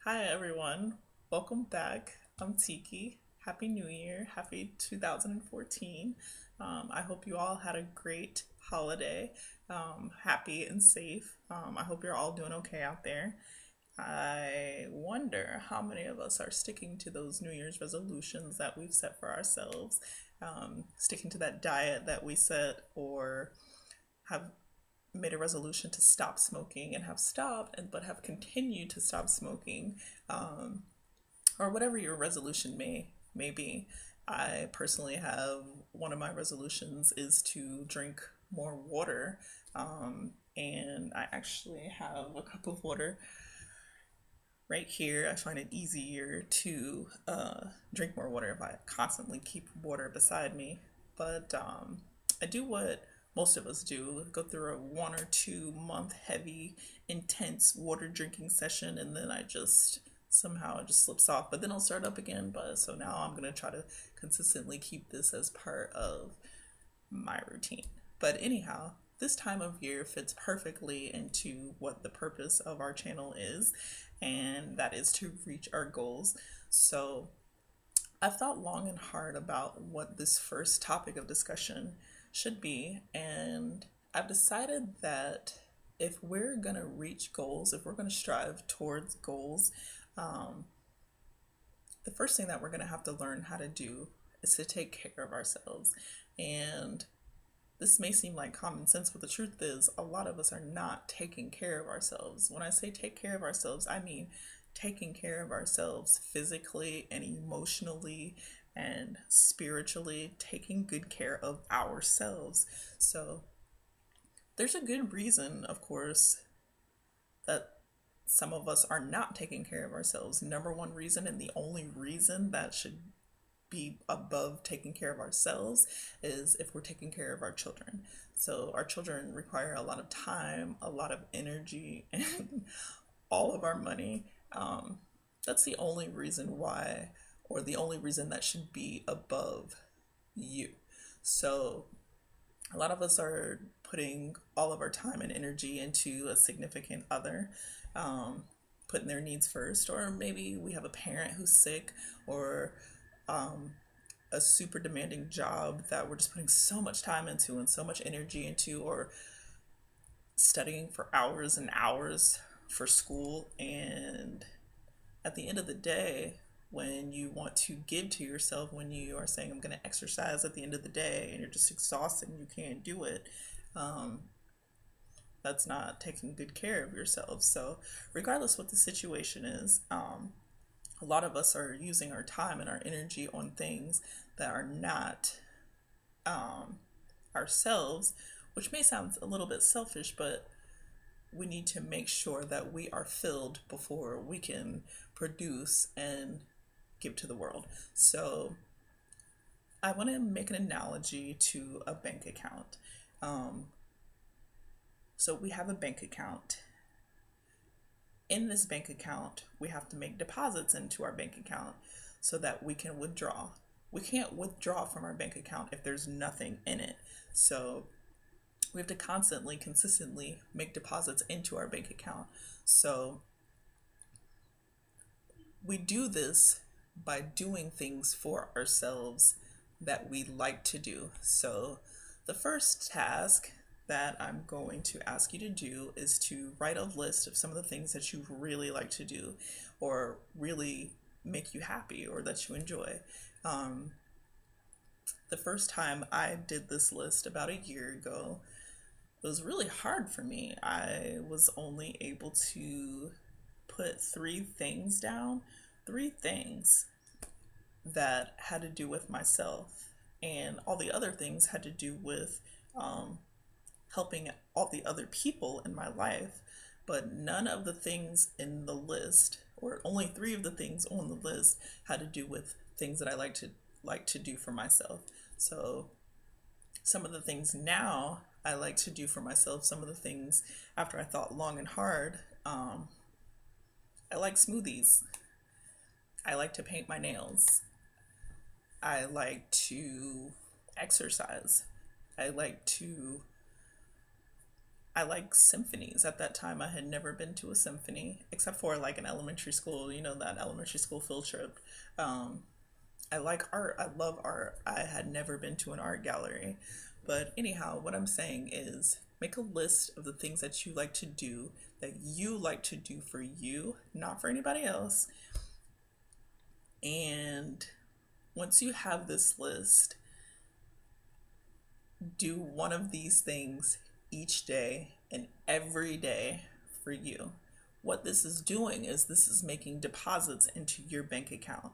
Hi everyone, welcome back. I'm Tiki. Happy New Year, happy 2014. I hope you all had a great holiday, happy and safe. I hope you're all doing okay out there. I wonder how many of us are sticking to those New Year's resolutions that we've set for ourselves, sticking to that diet that we set, or have made a resolution to stop smoking and have stopped and but have continued to stop smoking, or whatever your resolution may be. I personally have one of my resolutions is to drink more water, and I actually have a cup of water right here. I find it easier to drink more water if I constantly keep water beside me. But I do what most of us do, go through a 1 or 2 month heavy, intense water drinking session, and then I just somehow it just slips off. But then I'll start up again. But so now I'm gonna try to consistently keep this as part of my routine. But anyhow, this time of year fits perfectly into what the purpose of our channel is, and that is to reach our goals. So I've thought long and hard about what this first topic of discussion should be, and I've decided that if we're going to reach goals, if we're going to strive towards goals, um, the first thing that we're going to have to learn how to do is to take care of ourselves. And this may seem like common sense, but the truth is, a lot of us are not taking care of ourselves. When I say take care of ourselves, I mean taking care of ourselves physically and emotionally and spiritually, taking good care of ourselves. So, there's a good reason, of course, that some of us are not taking care of ourselves. Number one reason, and the only reason that should be above taking care of ourselves, is if we're taking care of our children. So our children require a lot of time, a lot of energy, and all of our money. That's the only reason why, or the only reason that should be above you. So a lot of us are putting all of our time and energy into a significant other, putting their needs first, or maybe we have a parent who's sick, or um, a super demanding job that we're just putting so much time into and so much energy into, or studying for hours and hours for school. And at the end of the day, when you want to give to yourself, when you are saying, I'm going to exercise at the end of the day, and you're just exhausted and you can't do it, um, that's not taking good care of yourself. So, regardless what the situation is, a lot of us are using our time and our energy on things that are not ourselves, which may sound a little bit selfish, but we need to make sure that we are filled before we can produce and give to the world. So I want to make an analogy to a bank account. Um, so we have a bank account. In this bank account, we have to make deposits into our bank account so that we can withdraw. We can't withdraw from our bank account if there's nothing in it. So we have to constantly, consistently make deposits into our bank account. So we do this by doing things for ourselves that we like to do. So the first task that I'm going to ask you to do is to write a list of some of the things that you really like to do, or really make you happy, or that you enjoy. Um, the first time I did this list about a year ago, it was really hard for me. I was only able to put 3 things down, 3 things that had to do with myself, and all the other things had to do with helping all the other people in my life. But none of the things in the list, or only 3 of the things on the list, had to do with things that I like to do for myself. So some of the things now I like to do for myself, some of the things after I thought long and hard, I like smoothies. I like to paint my nails. I like to exercise. I like to I like symphonies. At that time, I had never been to a symphony except for like an elementary school, that elementary school field trip. Um, I like art. I love art. I had never been to an art gallery. But anyhow, what I'm saying is make a list of the things that you like to do, that you like to do for you, not for anybody else. And once you have this list, do one of these things each day and every day for you. What this is doing is this is making deposits into your bank account.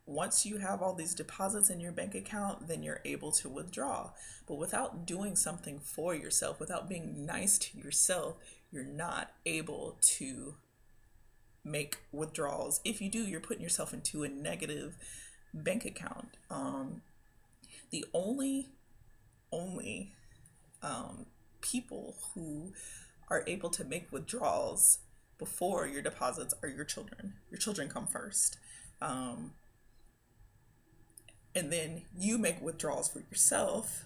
Once you have all these deposits in your bank account, then you're able to withdraw. But without doing something for yourself, without being nice to yourself, you're not able to make withdrawals. If you do, you're putting yourself into a negative bank account. The only people who are able to make withdrawals before your deposits are your children. Your children come first. And then you make withdrawals for yourself.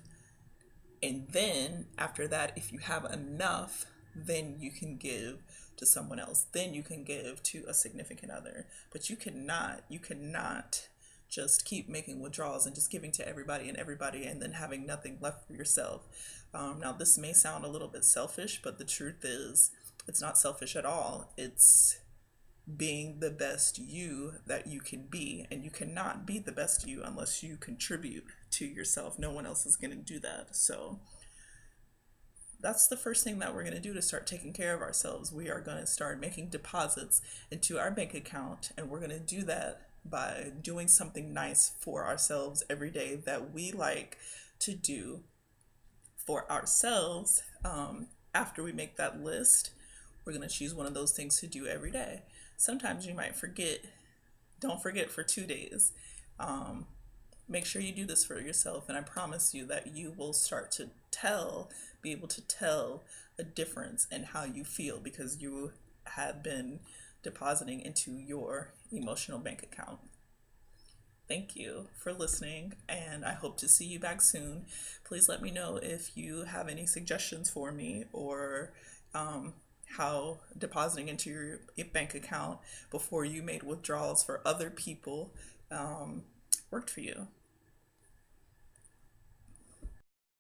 And then after that, if you have enough, then you can give to someone else. Then you can give to a significant other. But you cannot just keep making withdrawals and just giving to everybody and then having nothing left for yourself. Now, this may sound a little bit selfish, but the truth is, it's not selfish at all. It's being the best you that you can be. And you cannot be the best you unless you contribute to yourself. No one else is going to do that. So that's the first thing that we're going to do to start taking care of ourselves. We are going to start making deposits into our bank account, and we're going to do that by doing something nice for ourselves every day that we like to do for ourselves. After we make that list, we're going to choose one of those things to do every day. Sometimes you might forget. Don't forget for 2 days. Make sure you do this for yourself, and I promise you that you will start to be able to tell a difference in how you feel, because you have been depositing into your emotional bank account. Thank you for listening, and I hope to see you back soon. Please let me know if you have any suggestions for me, or how depositing into your bank account before you made withdrawals for other people worked for you.